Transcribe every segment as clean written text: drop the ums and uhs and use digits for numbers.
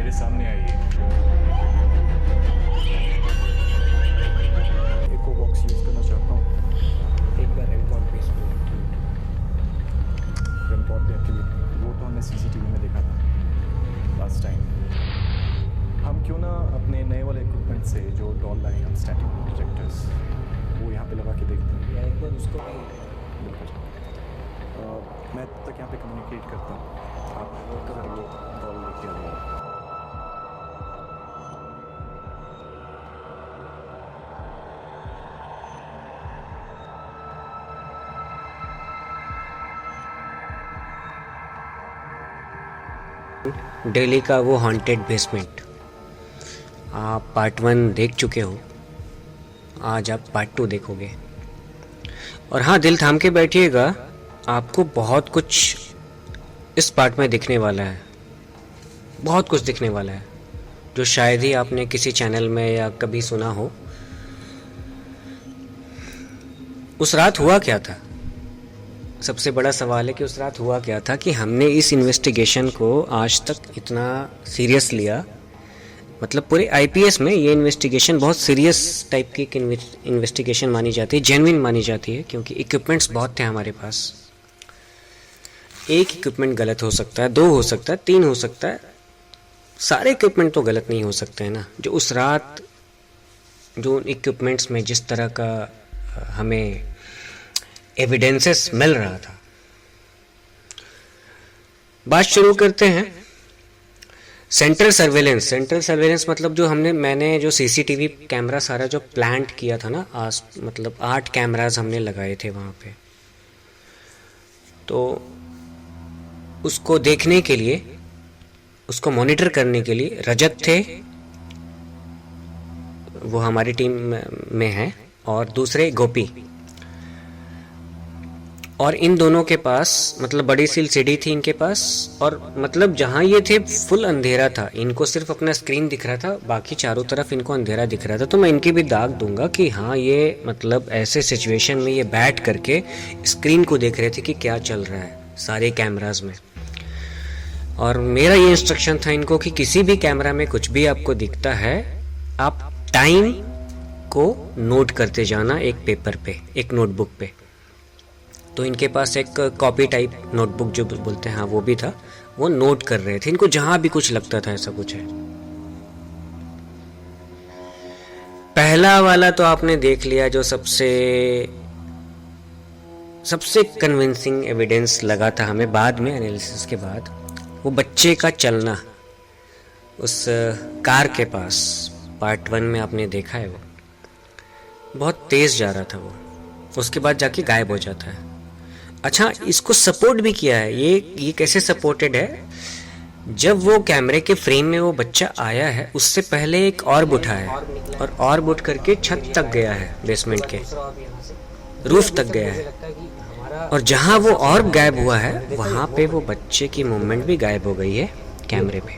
मेरे सामने आइए। इको बॉक्स यूज़ करना चाहता हूँ। एक बार रिमोट बेसमेंट रिमोट भी एक्टिवेट, वो तो हमने सीसीटीवी में देखा था लास्ट टाइम। हम क्यों ना अपने नए वाले इक्विपमेंट से जो डॉल लाए हम स्टैटिक प्रोजेक्टर्स, वो यहाँ पे लगा के देखते हैं। या एक बार उसको भी बिल्कुल। मैं तब तक यहाँ पे कम्युनिकेट करता हूँ, आप अगर वो डॉल लेके आ जाइए। दिल्ली का वो हॉन्टेड बेसमेंट आप पार्ट 1 देख चुके हो, आज आप पार्ट 2 देखोगे। और हाँ, दिल थाम के बैठिएगा, आपको बहुत कुछ इस पार्ट में दिखने वाला है, बहुत कुछ दिखने वाला है जो शायद ही आपने किसी चैनल में या कभी सुना हो। उस रात हुआ क्या था? सबसे बड़ा सवाल है कि उस रात हुआ क्या था कि हमने इस इन्वेस्टिगेशन को आज तक इतना सीरियस लिया। मतलब पूरे आईपीएस में ये इन्वेस्टिगेशन बहुत सीरियस टाइप की इन्वेस्टिगेशन मानी जाती है, जेन्युइन मानी जाती है, क्योंकि इक्विपमेंट्स बहुत थे हमारे पास। एक इक्विपमेंट गलत हो सकता है, 2 हो सकता है, 3 हो सकता है, सारे इक्विपमेंट तो गलत नहीं हो सकते हैं ना। जो उस रात जो इक्विपमेंट्स में जिस तरह का हमें एविडेंसेस मिल रहा था। बात शुरू करते हैं सेंट्रल सर्वेलेंस मतलब जो मैंने जो सीसीटीवी कैमरा सारा जो प्लांट किया था ना, मतलब 8 कैमरास हमने लगाए थे वहाँ पे। तो उसको देखने के लिए, उसको मॉनिटर करने के लिए रजत थे, वो हमारी टीम में है, और दूसरे गोपी। और इन दोनों के पास मतलब बड़ी सी एलसीडी थी इनके पास, और मतलब जहाँ ये थे फुल अंधेरा था, इनको सिर्फ अपना स्क्रीन दिख रहा था, बाकी चारों तरफ इनको अंधेरा दिख रहा था। तो मैं इनकी भी दाग दूंगा कि हाँ, ये मतलब ऐसे सिचुएशन में ये बैठ करके स्क्रीन को देख रहे थे कि क्या चल रहा है सारे कैमराज में। और मेरा ये इंस्ट्रक्शन था इनको कि किसी भी कैमरा में कुछ भी आपको दिखता है, आप टाइम को नोट करते जाना एक पेपर पे, एक नोटबुक पे। तो इनके पास एक कॉपी टाइप नोटबुक जो बोलते हैं, हाँ वो भी था, वो नोट कर रहे थे। इनको जहां भी कुछ लगता था ऐसा कुछ है। पहला वाला तो आपने देख लिया, जो सबसे कन्विंसिंग एविडेंस लगा था हमें बाद में एनालिसिस के बाद, वो बच्चे का चलना उस कार के पास। पार्ट 1 में आपने देखा है, वो बहुत तेज जा रहा था वो, उसके बाद जाके गायब हो जाता है। अच्छा, इसको सपोर्ट भी किया है। ये कैसे सपोर्टेड है? जब वो कैमरे के फ्रेम में वो बच्चा आया है, उससे पहले एक ऑर्ब उठा है, और ऑर्ब उठ करके छत तक गया है, बेसमेंट के रूफ तक गया है। और जहां वो ऑर्ब गायब हुआ है, वहां पे वो बच्चे की मूवमेंट भी गायब हो गई है कैमरे पे।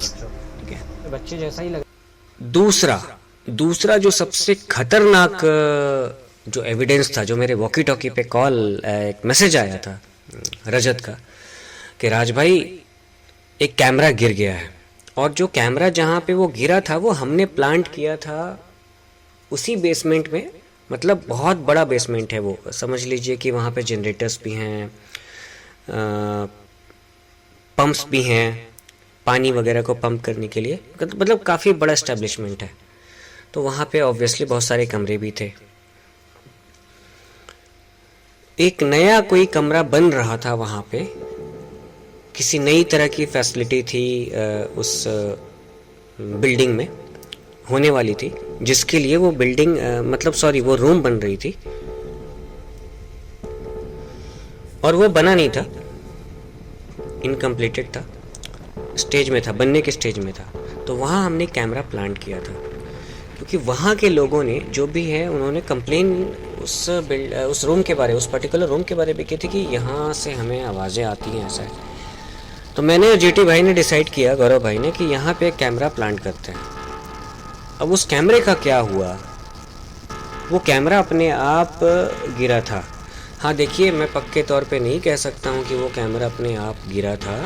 ठीक है, बच्चे जैसा ही लगा। दूसरा जो सबसे खतरनाक जो एविडेंस था, जो मेरे वॉकी टॉकी पे कॉल एक मैसेज आया था रजत का कि राज भाई एक कैमरा गिर गया है। और जो कैमरा जहाँ पे वो गिरा था, वो हमने प्लांट किया था उसी बेसमेंट में। मतलब बहुत बड़ा बेसमेंट है वो, समझ लीजिए कि वहाँ पे जनरेटर्स भी हैं, पंप्स भी हैं, पानी वगैरह को पंप करने के लिए, मतलब काफ़ी बड़ा एस्टेब्लिशमेंट है। तो वहाँ पे ऑब्वियसली बहुत सारे कमरे भी थे। एक नया कोई कमरा बन रहा था वहाँ पे, किसी नई तरह की फैसिलिटी थी उस बिल्डिंग में होने वाली थी, जिसके लिए वो बिल्डिंग वो रूम बन रही थी, और वो बना नहीं था, इनकम्प्लीटेड था, स्टेज में था, बनने के स्टेज में था। तो वहाँ हमने कैमरा प्लांट किया था, क्योंकि वहाँ के लोगों ने जो भी है, उन्होंने कंप्लेन उस रूम के बारे, उस पर्टिकुलर रूम के बारे में की थी कि यहाँ से हमें आवाज़ें आती हैं, ऐसा है। तो मैंने और जीटी भाई ने डिसाइड किया, गौरव भाई ने, कि यहाँ पे एक कैमरा प्लांट करते हैं। अब उस कैमरे का क्या हुआ? वो कैमरा अपने आप गिरा था। हाँ देखिए, मैं पक्के तौर पे नहीं कह सकता हूँ कि वो कैमरा अपने आप गिरा था।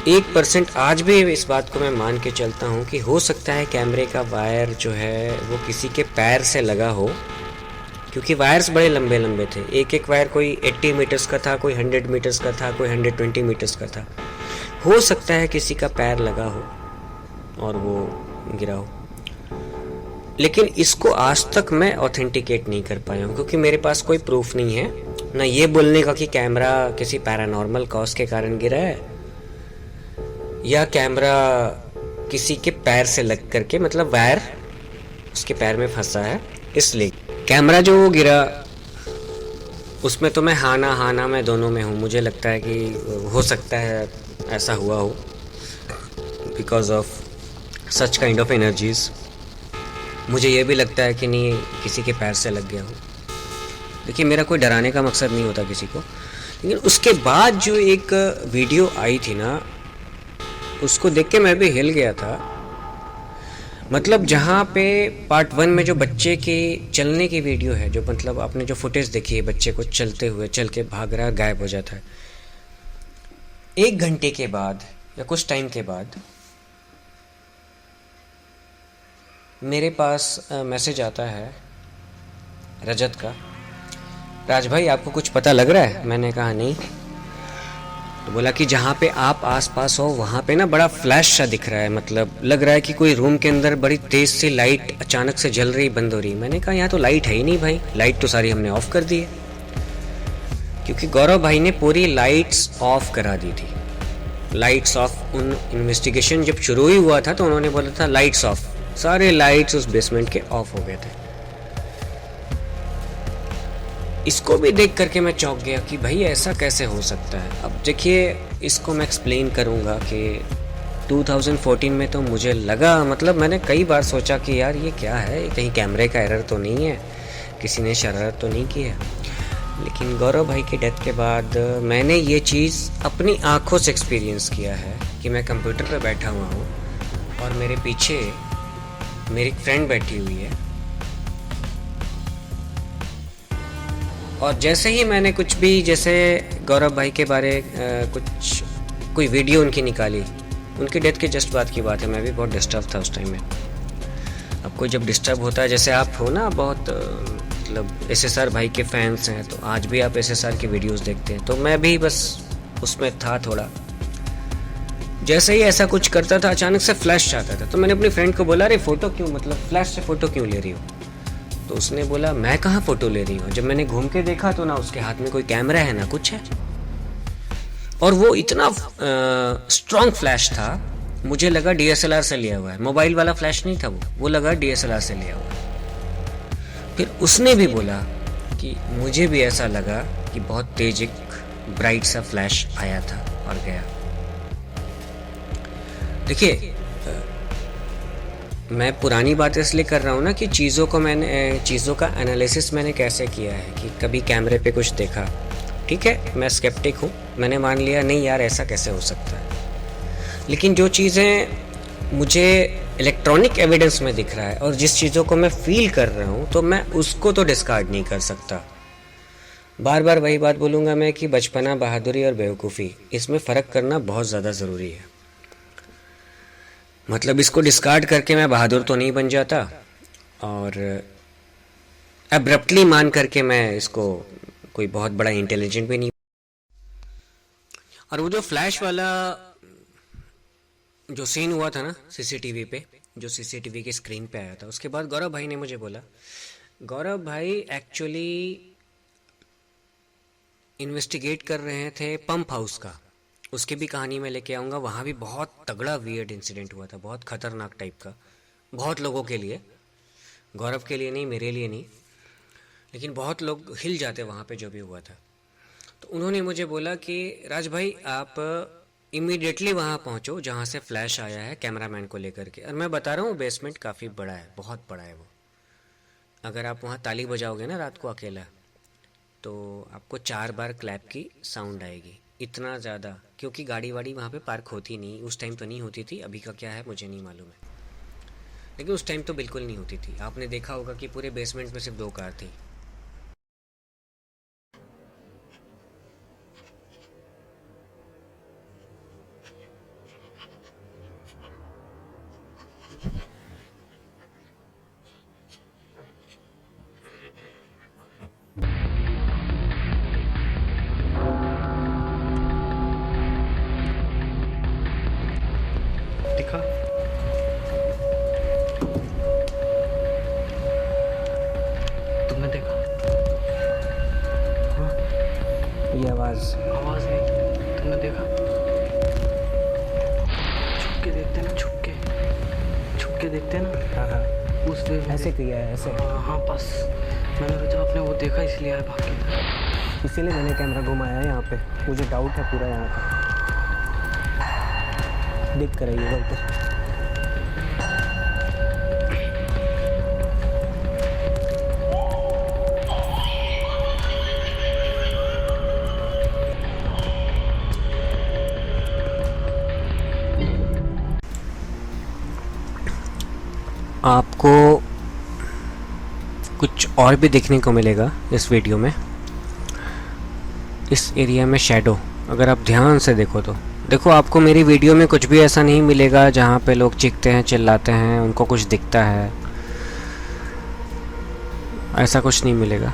1% आज भी इस बात को मैं मान के चलता हूँ कि हो सकता है कैमरे का वायर जो है वो किसी के पैर से लगा हो, क्योंकि वायर्स बड़े लंबे लंबे थे। एक एक वायर कोई 80 मीटर्स का था, कोई 100 मीटर्स का था, कोई 120 मीटर्स का था। हो सकता है किसी का पैर लगा हो और वो गिरा हो, लेकिन इसको आज तक मैं ऑथेंटिकेट नहीं कर पाया हूँ, क्योंकि मेरे पास कोई प्रूफ नहीं है ना ये बोलने का कि कैमरा किसी पैरानॉर्मल कॉज के कारण गिरा है या कैमरा किसी के पैर से लग करके, मतलब वायर उसके पैर में फंसा है इसलिए। कैमरा जो वो गिरा उसमें तो मैं हाना मैं दोनों में हूँ। मुझे लगता है कि हो सकता है ऐसा हुआ हो because of such kind of energies. मुझे ये भी लगता है कि नहीं किसी के पैर से लग गया हो। देखिए, मेरा कोई डराने का मकसद नहीं होता किसी को, लेकिन उसके बाद जो एक वीडियो आई थी ना, उसको देख के मैं भी हिल गया था। मतलब जहाँ पे पार्ट 1 में जो बच्चे के चलने की वीडियो है, जो मतलब आपने जो फुटेज देखी है बच्चे को चलते हुए, चल के भाग रहा है, गायब हो जाता है, 1 घंटे के बाद या कुछ टाइम के बाद मेरे पास मैसेज आता है रजत का, राज भाई आपको कुछ पता लग रहा है? मैंने कहा नहीं। तो बोला कि जहाँ पे आप आसपास हो वहाँ पे ना बड़ा फ्लैश सा दिख रहा है, मतलब लग रहा है कि कोई रूम के अंदर बड़ी तेज सी लाइट अचानक से जल रही बंद हो रही। मैंने कहा यहाँ तो लाइट है ही नहीं भाई, लाइट तो सारी हमने ऑफ कर दी है, क्योंकि गौरव भाई ने पूरी लाइट्स ऑफ करा दी थी। लाइट्स ऑफ, उन इन्वेस्टिगेशन जब शुरू ही हुआ था तो उन्होंने बोला था लाइट्स ऑफ, सारे लाइट्स उस बेसमेंट के ऑफ हो गए थे। इसको भी देख करके मैं चौंक गया कि भाई ऐसा कैसे हो सकता है। अब देखिए, इसको मैं एक्सप्लेन करूँगा कि 2014 में तो मुझे लगा, मतलब मैंने कई बार सोचा कि यार ये क्या है, कहीं कैमरे का एरर तो नहीं है, किसी ने शरारत तो नहीं की है। लेकिन गौरव भाई की डेथ के बाद मैंने ये चीज़ अपनी आँखों से एक्सपीरियंस किया है कि मैं कंप्यूटर पर बैठा हुआ हूँ और मेरे पीछे मेरी फ्रेंड बैठी हुई है, और जैसे ही मैंने कुछ भी, जैसे गौरव भाई के बारे कोई वीडियो उनकी निकाली, उनकी डेथ के जस्ट बाद की बात है, मैं भी बहुत डिस्टर्ब था उस टाइम में। अब कोई जब डिस्टर्ब होता है, जैसे आप हो ना बहुत मतलब एसएसआर भाई के फैंस हैं, तो आज भी आप एसएसआर की वीडियोस देखते हैं, तो मैं भी बस उसमें था थोड़ा। जैसे ही ऐसा कुछ करता था अचानक से फ्लैश आता था, तो मैंने अपनी फ्रेंड को बोला, अरे फ़ोटो क्यों, मतलब फ्लैश से फ़ोटो क्यों ले रही हो? तो उसने बोला मैं कहाँ फ़ोटो ले रही हूँ। जब मैंने घूम के देखा तो ना उसके हाथ में कोई कैमरा है ना कुछ है, और वो इतना स्ट्रॉन्ग फ्लैश था, मुझे लगा डीएसएलआर से लिया हुआ है, मोबाइल वाला फ्लैश नहीं था वो लगा डीएसएलआर से लिया हुआ है। फिर उसने भी बोला कि मुझे भी ऐसा लगा कि बहुत तेज एक ब्राइट सा फ्लैश आया था और गया। देखिए, मैं पुरानी बात इसलिए कर रहा हूँ ना कि चीज़ों का एनालिसिस मैंने कैसे किया है कि कभी कैमरे पे कुछ देखा, ठीक है, मैं स्केप्टिक हूँ, मैंने मान लिया नहीं यार ऐसा कैसे हो सकता है। लेकिन जो चीज़ें मुझे इलेक्ट्रॉनिक एविडेंस में दिख रहा है और जिस चीज़ों को मैं फील कर रहा हूँ, तो मैं उसको तो डिस्कार्ड नहीं कर सकता। बार बार वही बात बोलूँगा मैं कि बचपना, बहादुरी और बेवकूफ़ी, इसमें फ़र्क करना बहुत ज़्यादा ज़रूरी है। मतलब इसको डिस्कार्ड करके मैं बहादुर तो नहीं बन जाता, और अब्रप्टली मान करके मैं इसको कोई बहुत बड़ा इंटेलिजेंट भी नहीं। और वो जो फ्लैश वाला जो सीन हुआ था ना सीसीटीवी पे, जो सीसीटीवी की स्क्रीन पे आया था, उसके बाद गौरव भाई ने मुझे बोला, गौरव भाई एक्चुअली इन्वेस्टिगेट कर रहे थे पंप हाउस का, उसकी भी कहानी मैं लेके आऊँगा। वहाँ भी बहुत तगड़ा वियर्ड इंसिडेंट हुआ था, बहुत ख़तरनाक टाइप का, बहुत लोगों के लिए, गौरव के लिए नहीं, मेरे लिए नहीं, लेकिन बहुत लोग हिल जाते वहाँ पे जो भी हुआ था। तो उन्होंने मुझे बोला कि राज भाई आप इमीडिएटली वहाँ पहुँचो जहाँ से फ्लैश आया है कैमरामैन को लेकर के। और मैं बता रहा हूँ बेसमेंट काफ़ी बड़ा है, बहुत बड़ा है वो। अगर आप वहाँ ताली बजाओगे ना रात को अकेला, तो आपको 4 बार क्लैप की साउंड आएगी, इतना ज़्यादा, क्योंकि गाड़ी वाड़ी वहाँ पे पार्क होती नहीं, उस टाइम तो नहीं होती थी, अभी का क्या है मुझे नहीं मालूम है, लेकिन उस टाइम तो बिल्कुल नहीं होती थी। आपने देखा होगा कि पूरे बेसमेंट में सिर्फ 2 कार थी। दिखा। तुमने देखा? हाँ, ये आवाज़ आई। तुमने देखा? छुप के देखते ना, छुप के देखते ना। हाँ हाँ उस वे में ऐसे किया है ऐसे, हाँ हाँ, बस मैंने सोचा आपने वो देखा इसलिए आए भाग के। इसीलिए मैंने कैमरा घुमाया है यहाँ पे। मुझे डाउट है पूरा यहाँ का, देख कर आइएगा ऊपर। आपको कुछ और भी देखने को मिलेगा इस वीडियो में। इस एरिया में शैडो, अगर आप ध्यान से देखो तो देखो, आपको मेरी वीडियो में कुछ भी ऐसा नहीं मिलेगा जहाँ पे लोग चीखते हैं, चिल्लाते हैं, उनको कुछ दिखता है, ऐसा कुछ नहीं मिलेगा।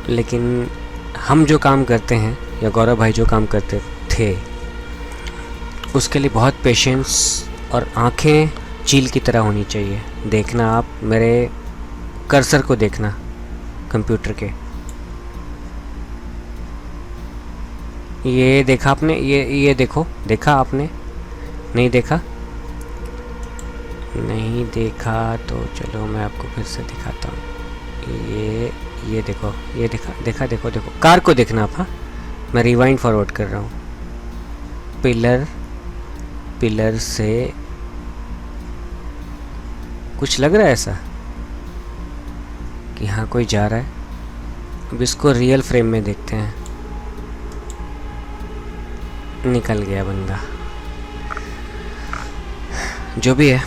लेकिन हम जो काम करते हैं, या गौरव भाई जो काम करते थे, उसके लिए बहुत पेशेंस और आंखें चील की तरह होनी चाहिए। देखना, आप मेरे कर्सर को देखना कंप्यूटर के। ये देखा आपने? ये देखो, देखा आपने? नहीं देखा? नहीं देखा तो चलो मैं आपको फिर से दिखाता हूँ। ये देखो, ये देखा, देखो कार को देखना आप। हाँ, मैं रिवाइंड फॉरवर्ड कर रहा हूँ। पिलर से कुछ लग रहा है ऐसा कि हाँ कोई जा रहा है। अब इसको रियल फ्रेम में देखते हैं। निकल गया बंदा, जो भी है।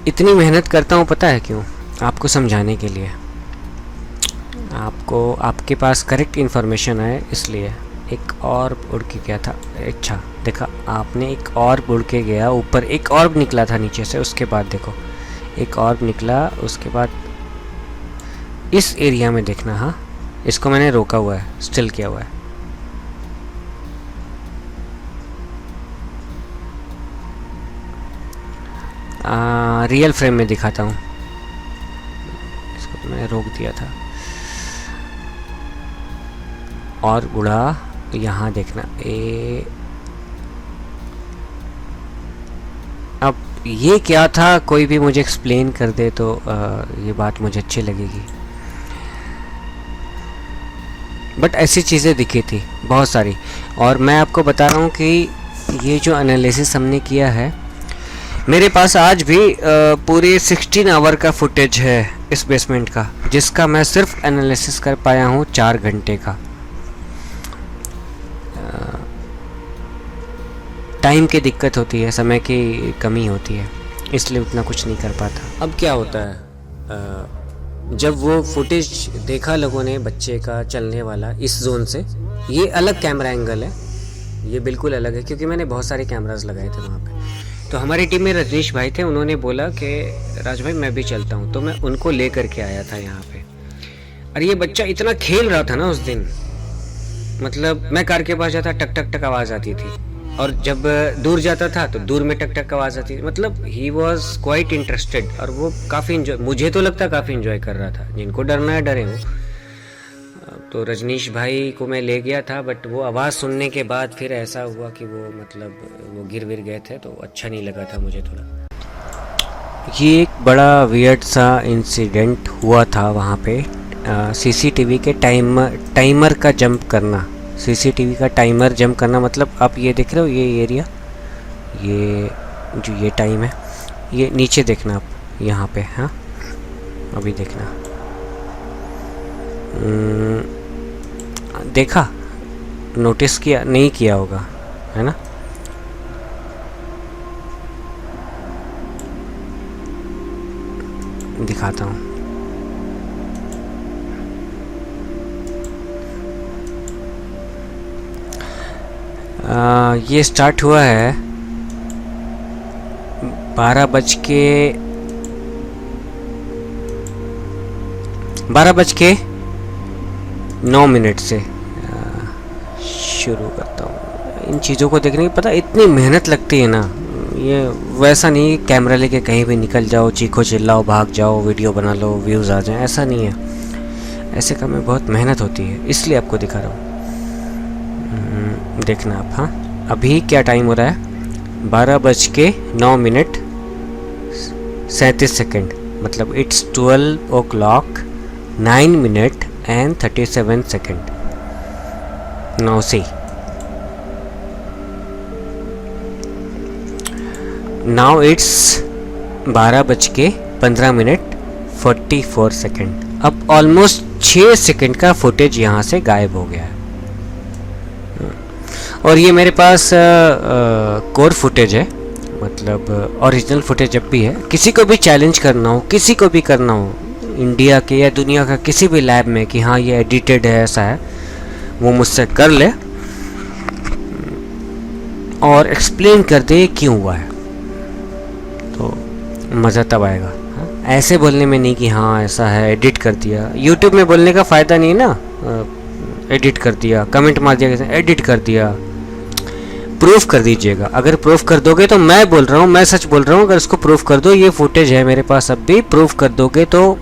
इतनी मेहनत करता हूँ पता है क्यों? आपको समझाने के लिए, आपको आपके पास करेक्ट इन्फॉर्मेशन आए इसलिए। एक और उड़ के गया था, अच्छा देखा आपने, एक और उड़ के गया ऊपर, एक और निकला था नीचे से, उसके बाद देखो एक और निकला, उसके बाद इस एरिया में देखना। हाँ, इसको मैंने रोका हुआ है, स्टिल किया हुआ है। रियल फ्रेम में दिखाता हूँ, इसको तो मैंने रोक दिया था। और उड़ा, यहाँ देखना। अब ये क्या था, कोई भी मुझे एक्सप्लेन कर दे तो ये बात मुझे अच्छी लगेगी। बट ऐसी चीज़ें दिखी थी बहुत सारी, और मैं आपको बता रहा हूँ कि ये जो एनालिसिस हमने किया है, मेरे पास आज भी पूरे 16 आवर का फुटेज है इस बेसमेंट का, जिसका मैं सिर्फ एनालिसिस कर पाया हूँ 4 घंटे का। टाइम की दिक्कत होती है, समय की कमी होती है, इसलिए उतना कुछ नहीं कर पाता। अब क्या होता है, जब वो फुटेज देखा लोगों ने बच्चे का चलने वाला इस जोन से, ये अलग कैमरा एंगल है, ये बिल्कुल अलग है, क्योंकि मैंने बहुत सारे कैमरास लगाए थे वहाँ पे। तो हमारी टीम में रजनीश भाई थे, उन्होंने बोला कि राज भाई मैं भी चलता हूँ, तो मैं उनको ले करके आया था यहाँ पे। और ये बच्चा इतना खेल रहा था ना उस दिन, मतलब मैं कार के पास जाता, टक टक टक आवाज़ आती थी, और जब दूर जाता था तो दूर में टक टक आवाज़ आती थी। मतलब ही वॉज क्वाइट इंटरेस्टेड, और वो काफ़ी इंजॉय, मुझे तो लगता काफ़ी इंजॉय कर रहा था। जिनको डरना है डरे हो। तो रजनीश भाई को मैं ले गया था, बट वो आवाज़ सुनने के बाद फिर ऐसा हुआ कि वो मतलब वो गिर विर गए थे, तो अच्छा नहीं लगा था मुझे थोड़ा। ये एक बड़ा वियर्ड सा इंसिडेंट हुआ था वहाँ पे। सीसीटीवी के टाइमर का जंप करना, सीसीटीवी का टाइमर जंप करना, मतलब आप ये देख रहे हो ये एरिया, ये जो ये टाइम है, ये नीचे देखना आप यहाँ पे। हाँ, अभी देखना, देखा, नोटिस किया नहीं किया होगा, है ना? दिखाता हूँ। ये स्टार्ट हुआ है 12:09 से। शुरू करता हूँ। इन चीज़ों को देखने की पता इतनी मेहनत लगती है ना, ये वैसा नहीं कैमरा लेके कहीं भी निकल जाओ, चीखो चिल्लाओ, भाग जाओ, वीडियो बना लो, व्यूज़ आ जाएं, ऐसा नहीं है। ऐसे काम में बहुत मेहनत होती है, इसलिए आपको दिखा रहा हूँ। देखना आप। हाँ, अभी क्या टाइम हो रहा है? 12:09 37 सेकेंड, मतलब it's 12 o'clock 9 minutes and 37 seconds. Now see. Now it's 12:15 44 second. अब ऑलमोस्ट 6 सेकेंड का फुटेज यहाँ से गायब हो गया है। और ये मेरे पास कोर फुटेज है, मतलब ओरिजिनल फुटेज। जब भी है किसी को भी चैलेंज करना हो, किसी को भी करना हो, इंडिया के या दुनिया का किसी भी लैब में कि हाँ ये एडिटेड है, ऐसा है, वो मुझसे कर ले और एक्सप्लेन कर दे क्यों हुआ है, तो मज़ा तब आएगा। हाँ? ऐसे बोलने में नहीं कि हाँ ऐसा है, एडिट कर दिया। यूट्यूब में बोलने का फ़ायदा नहीं ना, एडिट कर दिया, कमेंट मार दिया, एडिट कर दिया। प्रूफ कर दीजिएगा। अगर प्रूफ कर दोगे तो मैं बोल रहा हूँ, मैं सच बोल रहा हूँ, अगर इसको प्रूफ कर दो, ये फुटेज है मेरे पास, अब भी प्रूफ कर दोगे तो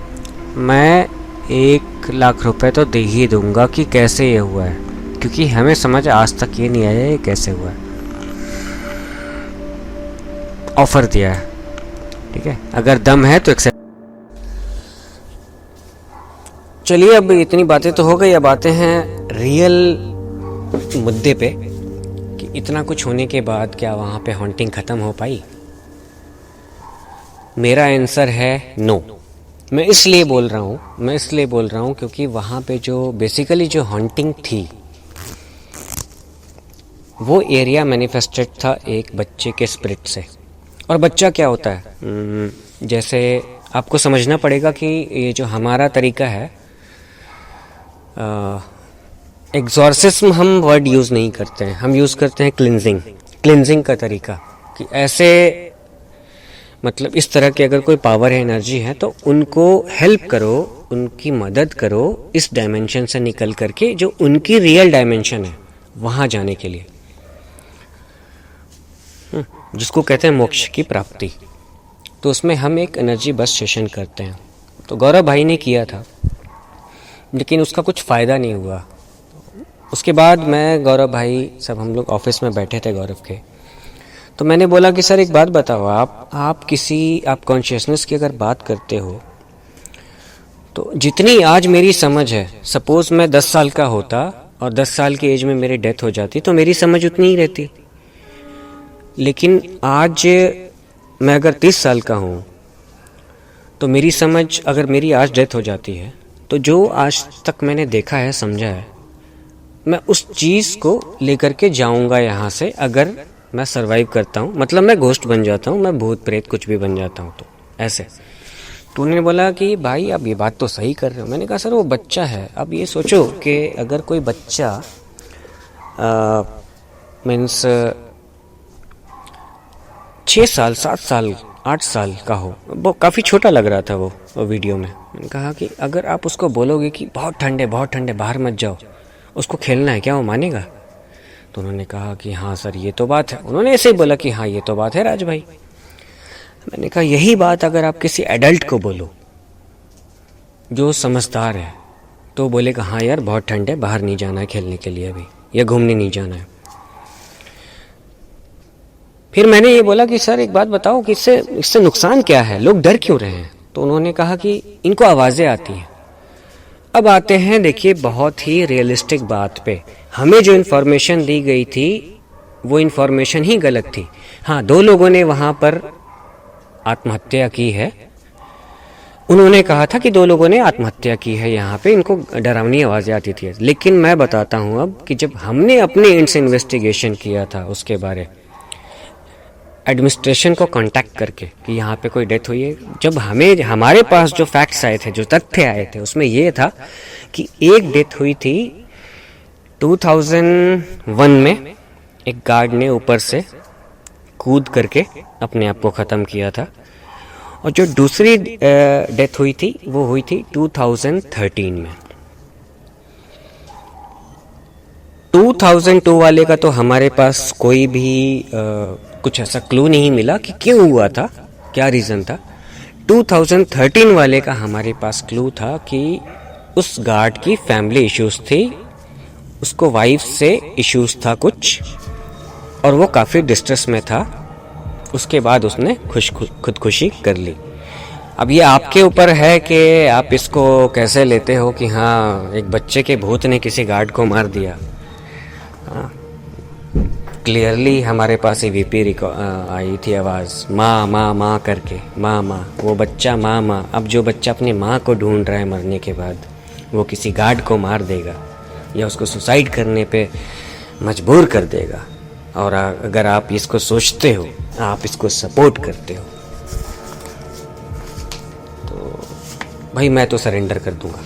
मैं 1 लाख रुपए तो दे ही दूंगा कि कैसे ये हुआ है, क्योंकि हमें समझ आज तक ये नहीं आया ये कैसे हुआ है। ऑफर दिया है, ठीक है, अगर दम है तो एक्सेप्ट। चलिए, अब इतनी बातें तो हो गई, अब आते हैं रियल मुद्दे पे कि इतना कुछ होने के बाद क्या वहाँ पे हॉन्टिंग ख़त्म हो पाई? मेरा आंसर है नो। मैं इसलिए बोल रहा हूँ क्योंकि वहाँ पे जो बेसिकली जो हॉन्टिंग थी, वो एरिया मैनिफेस्टेड था एक बच्चे के स्पिरिट से। और बच्चा क्या होता है, जैसे आपको समझना पड़ेगा कि ये जो हमारा तरीका है, एग्जॉर्सिज्म हम वर्ड यूज़ नहीं करते हैं, हम यूज़ करते हैं क्लिनजिंग का तरीका। कि ऐसे मतलब इस तरह की अगर कोई पावर है, एनर्जी है, तो उनको हेल्प करो, उनकी मदद करो इस डायमेंशन से निकल करके जो उनकी रियल डायमेंशन है वहाँ जाने के लिए, जिसको कहते हैं मोक्ष की प्राप्ति। तो उसमें हम एक एनर्जी बस सेशन करते हैं। तो गौरव भाई ने किया था, लेकिन उसका कुछ फ़ायदा नहीं हुआ। उसके बाद मैं, गौरव भाई, सब हम लोग ऑफिस में बैठे थे गौरव के, तो मैंने बोला कि सर एक बात बताओ, आप कॉन्शियसनेस की अगर बात करते हो तो जितनी आज मेरी समझ है, सपोज़ मैं 10 साल का होता और 10 साल की एज में मेरी डेथ हो जाती तो मेरी समझ उतनी ही रहती। लेकिन आज मैं अगर 30 साल का हूँ तो मेरी समझ, अगर मेरी आज डेथ हो जाती है तो जो आज तक मैंने देखा है, समझा है, मैं उस चीज़ को लेकर के जाऊंगा यहाँ से, अगर मैं सरवाइव करता हूँ। मतलब मैं घोस्ट बन जाता हूँ, मैं भूत प्रेत कुछ भी बन जाता हूँ। तो ऐसे तो उन्होंने बोला कि भाई आप ये बात तो सही कर रहे हो। मैंने कहा सर वो बच्चा है। अब ये सोचो कि अगर कोई बच्चा मीन्स 6 साल 7 साल 8 साल का हो, वो काफ़ी छोटा लग रहा था वो वीडियो में। मैंने कहा कि अगर आप उसको बोलोगे कि बहुत ठंडे बाहर मत जाओ, उसको खेलना है, क्या वो मानेगा? तो उन्होंने कहा कि हाँ सर ये तो बात है। उन्होंने ऐसे ही बोला कि हाँ ये तो बात है राज भाई। मैंने कहा यही बात अगर आप किसी एडल्ट को बोलो जो समझदार है, तो बोलेगा हाँ यार बहुत ठंड है, बाहर नहीं जाना है खेलने के लिए अभी, या घूमने नहीं जाना है। फिर मैंने ये बोला कि सर एक बात बताओ कि इससे नुकसान क्या है, लोग डर क्यों रहे हैं? तो उन्होंने कहा कि इनको आवाज़ें आती हैं। अब आते हैं, देखिए, बहुत ही रियलिस्टिक बात पे। हमें जो इन्फॉर्मेशन दी गई थी वो इन्फॉर्मेशन ही गलत थी। हाँ, 2 लोगों ने वहाँ पर आत्महत्या की है। उन्होंने कहा था कि 2 लोगों ने आत्महत्या की है यहाँ पे, इनको डरावनी आवाज़ें आती थी। लेकिन मैं बताता हूँ अब कि जब हमने अपने एंड से इन्वेस्टिगेशन किया था उसके बारे, एडमिनिस्ट्रेशन को कांटेक्ट करके कि यहाँ पे कोई डेथ हुई है, जब हमारे पास जो फैक्ट्स आए थे, जो तथ्य आए थे, उसमें ये था कि एक डेथ हुई थी 2001 में, एक गार्ड ने ऊपर से कूद करके अपने आप को ख़त्म किया था। और जो दूसरी डेथ हुई थी वो हुई थी 2013 में। 2002 वाले का तो हमारे पास कोई भी कुछ ऐसा क्लू नहीं मिला कि क्यों हुआ था, क्या रीज़न था। 2013 वाले का हमारे पास क्लू था कि उस गार्ड की फैमिली इश्यूज थी, उसको वाइफ से इश्यूज था कुछ, और वो काफ़ी डिस्ट्रेस में था। उसके बाद उसने खुदकुशी कर ली। अब ये आपके ऊपर है कि आप इसको कैसे लेते हो कि हाँ एक बच्चे के भूत ने किसी गार्ड को मार दिया। हाँ, क्लियरली हमारे पास ईवीपी आई थी आवाज़, माँ माँ माँ करके, माँ माँ, वो बच्चा माँ माँ। अब जो बच्चा अपनी माँ को ढूंढ रहा है मरने के बाद, वो किसी गार्ड को मार देगा या उसको सुसाइड करने पे मजबूर कर देगा। और अगर आप इसको सोचते हो, आप इसको सपोर्ट करते हो, तो भाई मैं तो सरेंडर कर दूंगा।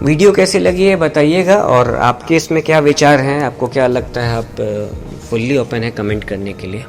वीडियो कैसी लगी है बताइएगा, और आपके इसमें क्या विचार हैं, आपको क्या लगता है। आप फुल्ली ओपन है कमेंट करने के लिए।